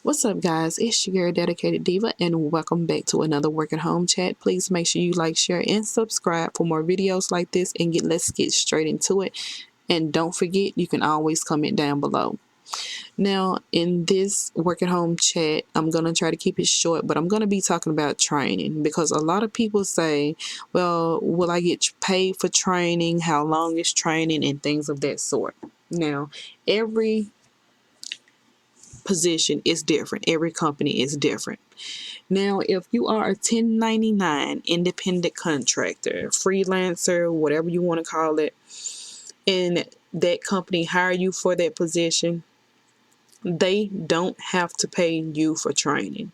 What's up, guys? It's your girl, Dedicated Diva, and welcome back to another Work at Home chat. Please make sure you like, share, and subscribe for more videos like this. And let's get straight into it. And don't forget, you can always comment down below. Now, in this Work at Home chat, I'm going to try to keep it short, but I'm going to be talking about training because a lot of people say, well, will I get paid for training? How long is training? And things of that sort. Now, every position is different. Every company is different. Now, if you are a 1099 independent contractor, freelancer, whatever you want to call it, and that company hire you for that position, they don't have to pay you for training.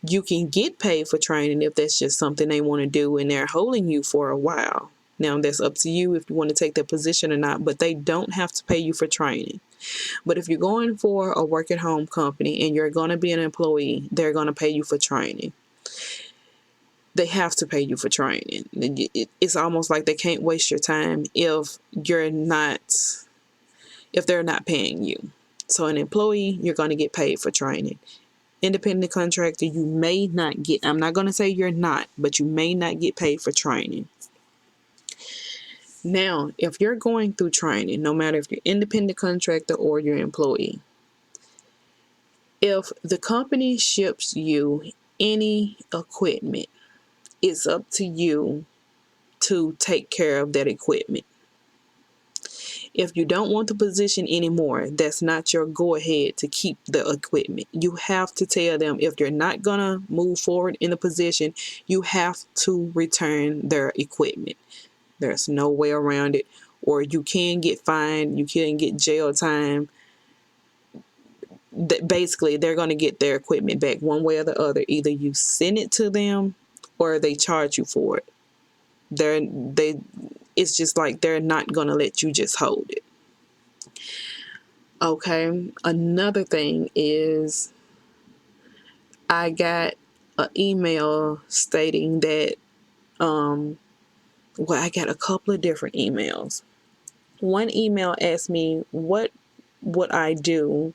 You can get paid for training if that's just something they want to do and they're holding you for a while. Now, that's up to you if you want to take that position or not, but they don't have to pay you for training. But if you're going for a work at home company and you're going to be an employee, they're going to pay you for training. They have to pay you for training. It's almost like they can't waste your time if they're not paying you. So an employee, you're going to get paid for training. Independent contractor, you may not get, I'm not going to say you're not, but you may not get paid for training. Now, if you're going through training, no matter if you're independent contractor or your employee, if the company ships you any equipment, it's up to you to take care of that equipment. If you don't want the position anymore, that's not your go ahead to keep the equipment. You have to tell them if you're not going to move forward in the position, you have to return their equipment. There's no way around it. Or you can get fined, you can get jail time. Basically, they're going to get their equipment back one way or the other. Either you send it to them or they charge you for it. It's just like they're not going to let you just hold it. Okay, another thing is I got an email stating that, I got a couple of different emails. One email asked me what would I do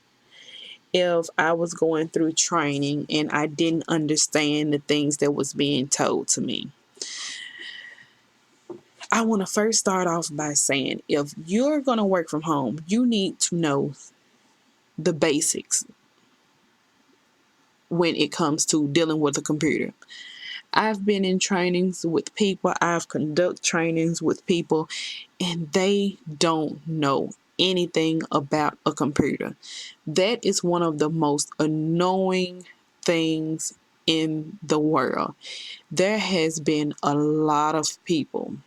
if I was going through training and I didn't understand the things that was being told to me. I want to first start off by saying, if you're going to work from home, you need to know the basics when it comes to dealing with a computer. I've been in trainings with people, I've conducted trainings with people, and they don't know anything about a computer. That is one of the most annoying things in the world. There has been a lot of people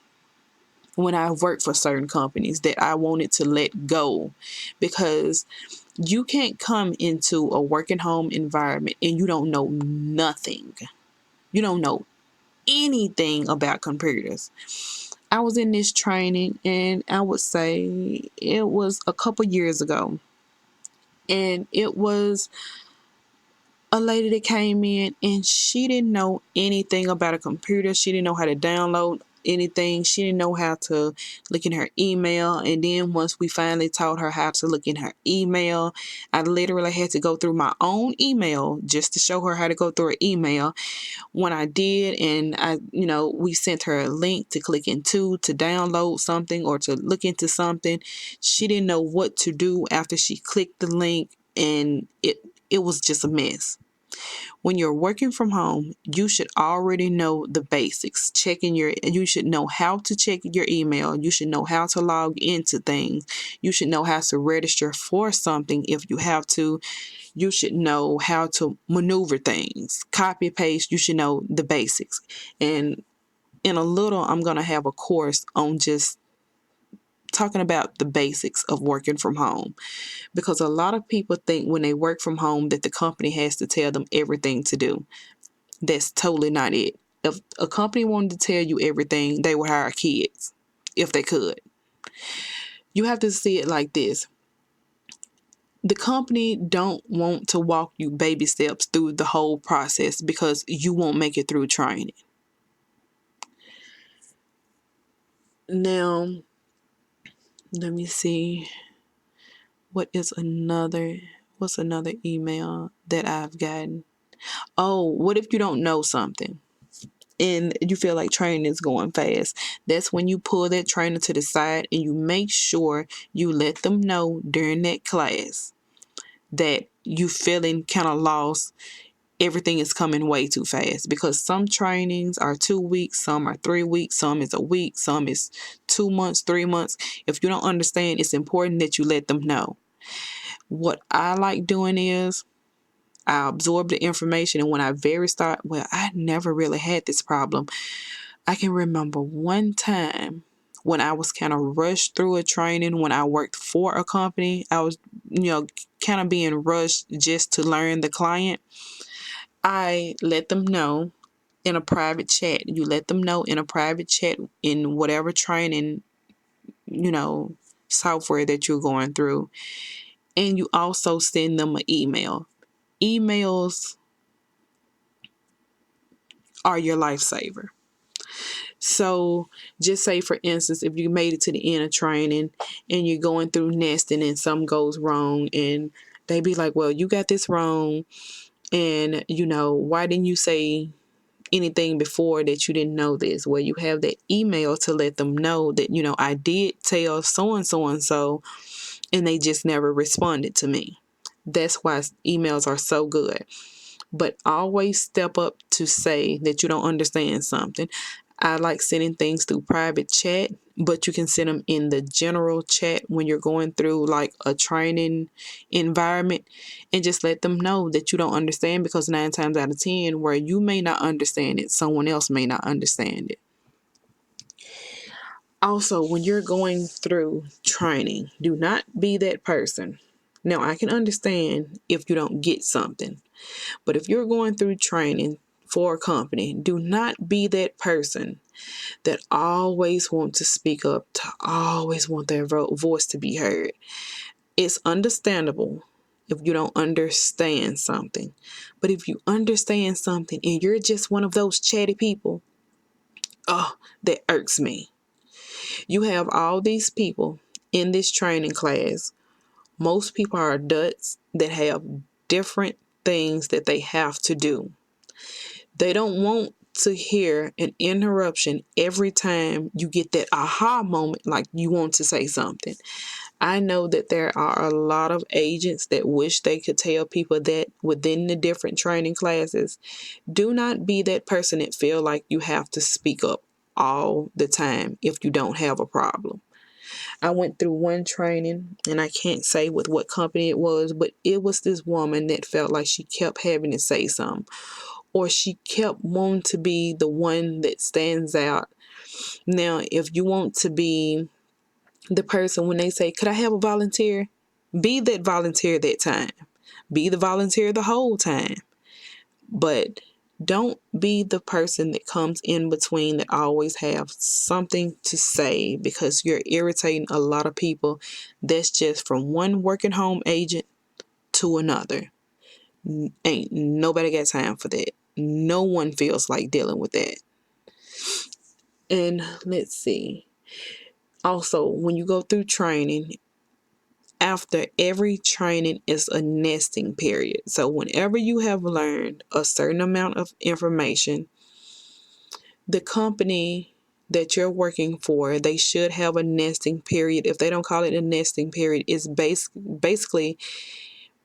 when I worked for certain companies that I wanted to let go, because you can't come into a working home environment and you don't know nothing. You don't know anything about computers. I was in this training, and I would say it was a couple years ago, and it was a lady that came in and she didn't know anything about a computer. She didn't know how to download anything. She didn't know how to look in her email. And then once we finally taught her how to look in her email, I literally had to go through my own email just to show her how to go through her email. When I did, and we sent her a link to click into to download something or to look into something, she didn't know what to do after she clicked the link, and it was just a mess. When you're working from home, you should already know the basics. You should know how to check your email. You should know how to log into things. You should know how to register for something if you have to. You should know how to maneuver things. Copy, paste, you should know the basics. And in a little, I'm going to have a course on just talking about the basics of working from home, because a lot of people think when they work from home that the company has to tell them everything to do. That's totally not it. If a company wanted to tell you everything, they would hire kids if they could. You have to see it like this. The company don't want to walk you baby steps through the whole process because you won't make it through training. Now, let me see. What is another? what's another email that I've gotten? Oh, what if you don't know something and you feel like training is going fast? That's when you pull that trainer to the side and you make sure you let them know during that class that you feeling kind of lost. Everything is coming way too fast, because some trainings are 2 weeks, some are 3 weeks, some is a week, some is 2 months, 3 months. If you don't understand, it's important that you let them know. What I like doing is I absorb the information, and when I very start, well, I never really had this problem. I can remember one time when I was kind of rushed through a training when I worked for a company. I was, kind of being rushed just to learn the client. I let them know in a private chat. You let them know in a private chat in whatever training, software that you're going through. And you also send them an email. Emails are your lifesaver. So just say, for instance, if you made it to the end of training and you're going through nesting and something goes wrong, and they be like, well, you got this wrong. And, why didn't you say anything before that you didn't know this? Well, you have that email to let them know that, I did tell so and so and so, and they just never responded to me. That's why emails are so good. But always step up to say that you don't understand something. I like sending things through private chat, but you can send them in the general chat when you're going through like a training environment, and just let them know that you don't understand, because 9 times out of 10, where you may not understand it, someone else may not understand it. Also, when you're going through training, do not be that person. Now, I can understand if you don't get something, but if you're going through training for a company, do not be that person that always want to speak up, to always want their voice to be heard. It's understandable if you don't understand something. But if you understand something and you're just one of those chatty people, oh, that irks me. You have all these people in this training class. Most people are adults that have different things that they have to do. They don't want to hear an interruption every time you get that aha moment, like you want to say something. I know that there are a lot of agents that wish they could tell people that within the different training classes. Do not be that person that feel like you have to speak up all the time if you don't have a problem. I went through one training, and I can't say with what company it was, but it was this woman that felt like she kept having to say something, or she kept wanting to be the one that stands out. Now, if you want to be the person when they say, could I have a volunteer? Be that volunteer that time. Be the volunteer the whole time. But don't be the person that comes in between that always have something to say, because you're irritating a lot of people. That's just from one working home agent to another. Ain't nobody got time for that. No one feels like dealing with that. And let's see. Also, when you go through training, after every training is a nesting period. So whenever you have learned a certain amount of information, the company that you're working for, they should have a nesting period. If they don't call it a nesting period, it's basically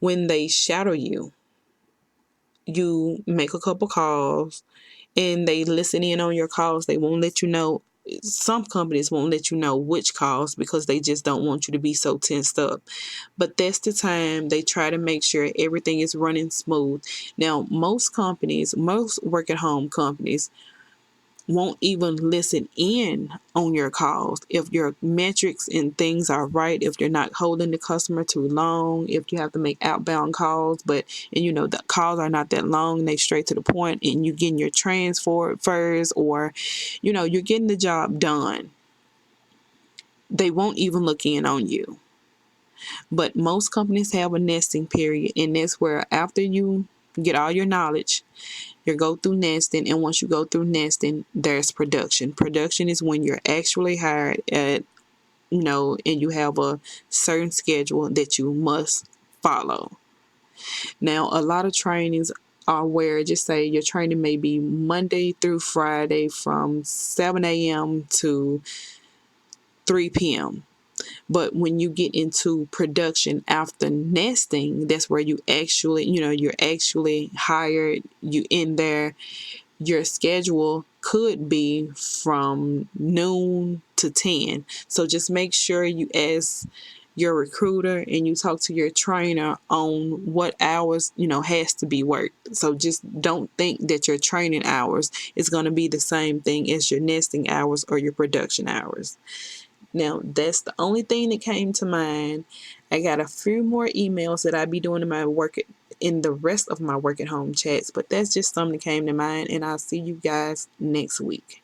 when they shadow you. You make a couple calls and they listen in on your calls. They won't let you know. Some companies won't let you know which calls because they just don't want you to be so tensed up. But that's the time they try to make sure everything is running smooth. Now, most companies, most work at home companies, won't even listen in on your calls if your metrics and things are right, if you're not holding the customer too long, if you have to make outbound calls, and the calls are not that long, they straight to the point, and you're getting your transfers, or you're getting the job done. They won't even look in on you. But most companies have a nesting period, and that's where after you get all your knowledge, you go through nesting, and once you go through nesting, there's production. Production is when you're actually hired at, and you have a certain schedule that you must follow. Now, a lot of trainings are where, just say your training may be Monday through Friday from 7 a.m. to 3 p.m. But when you get into production after nesting, that's where you actually, you're actually hired, you in there. Your schedule could be from noon to 10. So just make sure you ask your recruiter and you talk to your trainer on what hours, has to be worked. So just don't think that your training hours is going to be the same thing as your nesting hours or your production hours. Now, that's the only thing that came to mind. I got a few more emails that I'll be doing in the rest of my work at home chats, but that's just something that came to mind, and I'll see you guys next week.